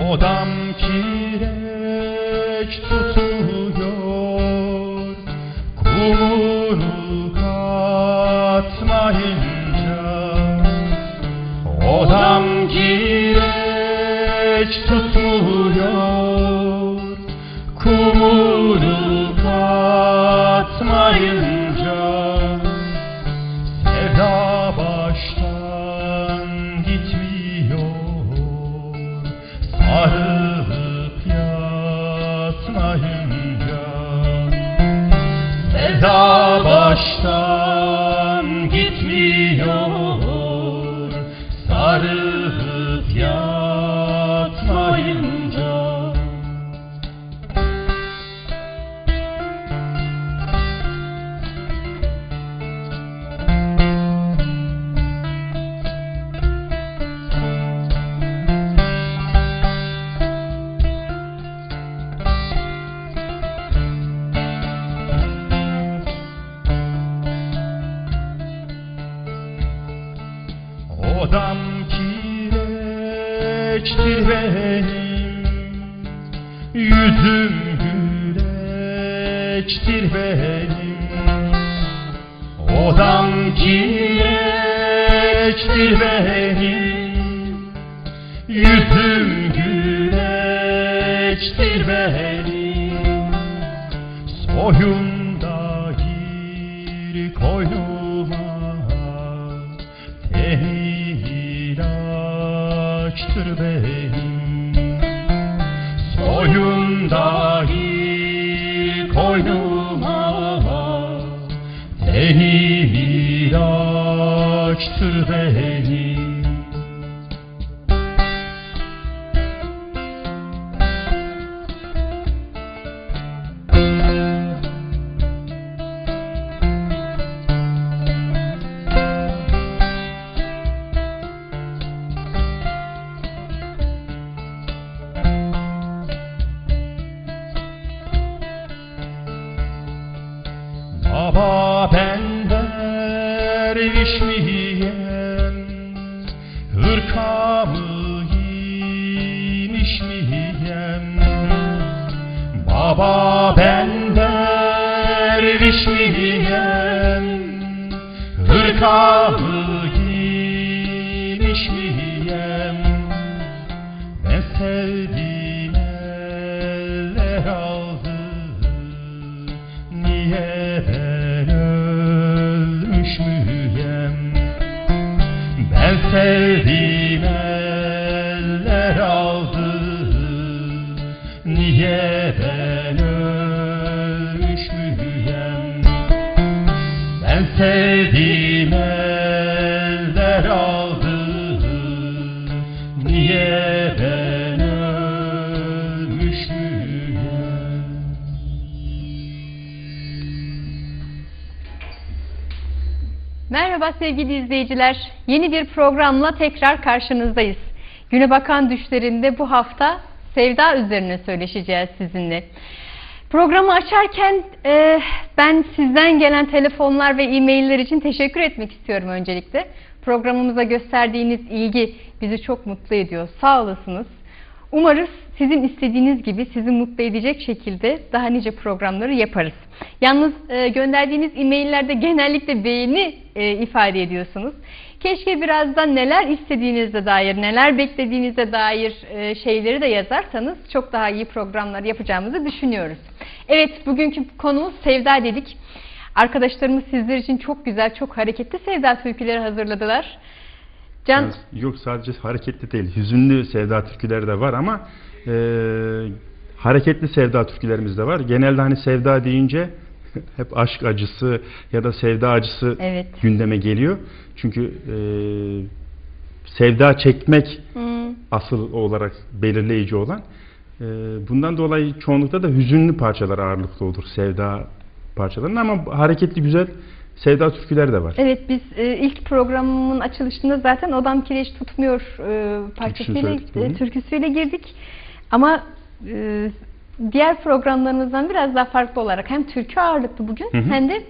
Odam kireç tutuyor, kumunu katmayınca. Odam kireç tutmuyor, kumunu katmayınca. Sevda baştan gitmiyor, sarılıp yatmayınca. Sevda baştan gitmiyor, sarılıp yatmayınca. Odam kireçtir benim, yüzüm güleçtir benim. Odam kireçtir benim, yüzüm güleçtir benim. Soyun da gir koynuma, ilaçtır benim. Soyun dahi koynuma, benim ilaçtır benim. Baba ben derviş miyim, hırkamı giymiş miyim? Baba ben derviş miyim, hırkamı giymiş miyim? Ben sevdiğim eller aldı, niye ben ölmüş müyem? Ben sevdiğim eller aldı, niye ben ölmüş müyem? Ben sevdiğim eller aldı, niye ben ölmüş müyem? Merhaba sevgili izleyiciler. Yeni bir programla tekrar karşınızdayız. Güne bakan düşlerinde bu hafta sevda üzerine söyleşeceğiz sizinle. Programı açarken ben sizden gelen telefonlar ve e-mailler için teşekkür etmek istiyorum öncelikle. Programımıza gösterdiğiniz ilgi bizi çok mutlu ediyor. Sağ olasınız. Umarız sizin istediğiniz gibi sizi mutlu edecek şekilde daha nice programları yaparız. Yalnız gönderdiğiniz e-maillerde genellikle beğeni ifade ediyorsunuz. Keşke birazdan neler istediğinizde dair, neler beklediğinizde dair şeyleri de yazarsanız çok daha iyi programlar yapacağımızı düşünüyoruz. Evet, bugünkü konumuz sevda dedik. Arkadaşlarımız sizler için çok güzel, çok hareketli sevda türküleri hazırladılar. Can... Yok, sadece hareketli değil, hüzünlü sevda türküleri de var ama hareketli sevda türkülerimiz de var. Genelde hani sevda deyince hep aşk acısı ya da sevda acısı gündeme geliyor. Çünkü sevda çekmek asıl olarak belirleyici olan. Bundan dolayı çoğunlukla da hüzünlü parçalar ağırlıklı olur sevda parçalarının, ama hareketli güzel sevda türküleri de var. Evet, biz ilk programın açılışında zaten Odam Kireç Tutmuyor türküsüyle girdik. Ama diğer programlarımızdan biraz daha farklı olarak hem türkü ağırlıklı bugün hem de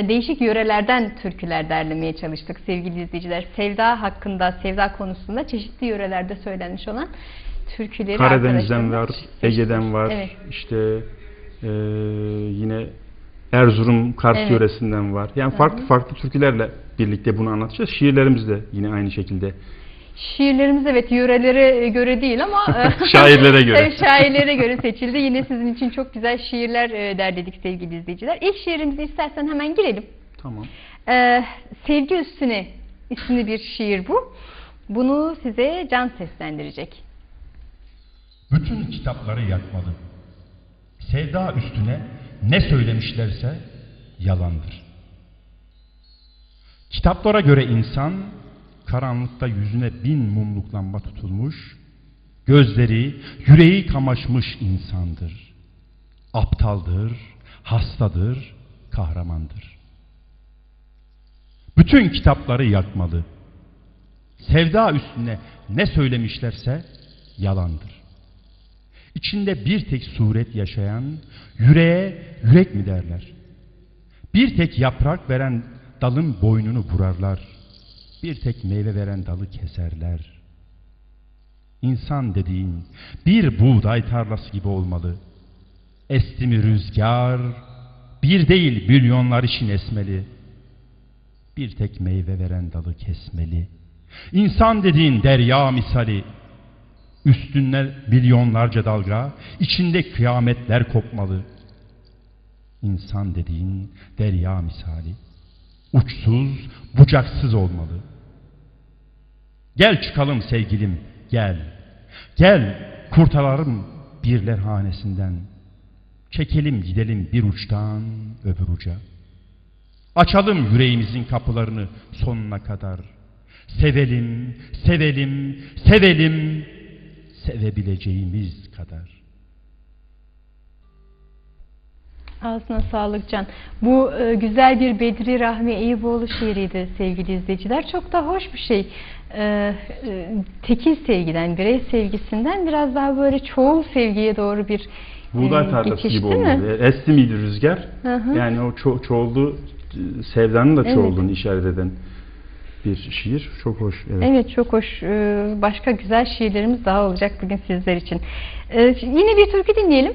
değişik yörelerden türküler derlemeye çalıştık sevgili izleyiciler. Sevda hakkında, sevda konusunda çeşitli yörelerde söylenmiş olan türküleri Karadeniz'den var, arkadaşlarımız Ege'den var, Evet. işte yine Erzurum, Kars Evet. yöresinden var. Yani farklı farklı türkülerle birlikte bunu anlatacağız. Şiirlerimiz de yine aynı şekilde. Şiirlerimiz evet yörelere göre değil ama Şairlere göre. Evet, şairlere göre seçildi. Yine sizin için çok güzel şiirler derledik sevgili izleyiciler. İlk şiirimizi istersen hemen girelim. Tamam. Sevgi Üstüne isimli bir şiir bu. Bunu size Can seslendirecek. Bütün kitapları yakmalı. Sevda üstüne ne söylemişlerse yalandır. Kitaplara göre insan karanlıkta yüzüne 1000 mumluk lamba tutulmuş, gözleri, yüreği kamaşmış insandır. Aptaldır, hastadır, kahramandır. Bütün kitapları yakmalı. Sevda üstüne ne söylemişlerse yalandır. İçinde bir tek suret yaşayan yüreğe yürek mi derler? Bir tek yaprak veren dalın boynunu vurarlar. Bir tek meyve veren dalı keserler. İnsan dediğin bir buğday tarlası gibi olmalı. Esti mi rüzgar, bir değil milyonlar için esmeli. Bir tek meyve veren dalı kesmeli. İnsan dediğin derya misali. Üstünde milyonlarca dalga, içinde kıyametler kopmalı. İnsan dediğin derya misali. Uçsuz, bucaksız olmalı. Gel çıkalım sevgilim, gel. Gel kurtaralım birler hanesinden. Çekelim gidelim bir uçtan öbür uca. Açalım yüreğimizin kapılarını sonuna kadar. Sevelim, sevelim, sevelim, sevebileceğimiz kadar. Ağzına sağlık Can. Bu güzel bir Bedri Rahmi Eyüboğlu şiiriydi sevgili izleyiciler. Çok da hoş bir şey. Tekil sevgiden, birey sevgisinden biraz daha böyle çoğul sevgiye doğru bir Buğday tarlası geçiş, gibi değil mi? olmalı. Esti miydi rüzgar? Hı hı. Yani o çoğuldu, sevdanın da Evet. çoğulduğunu işaret eden bir şiir. Çok hoş. Evet. Evet çok hoş. Başka güzel şiirlerimiz daha olacak bugün sizler için. Yine bir türkü dinleyelim.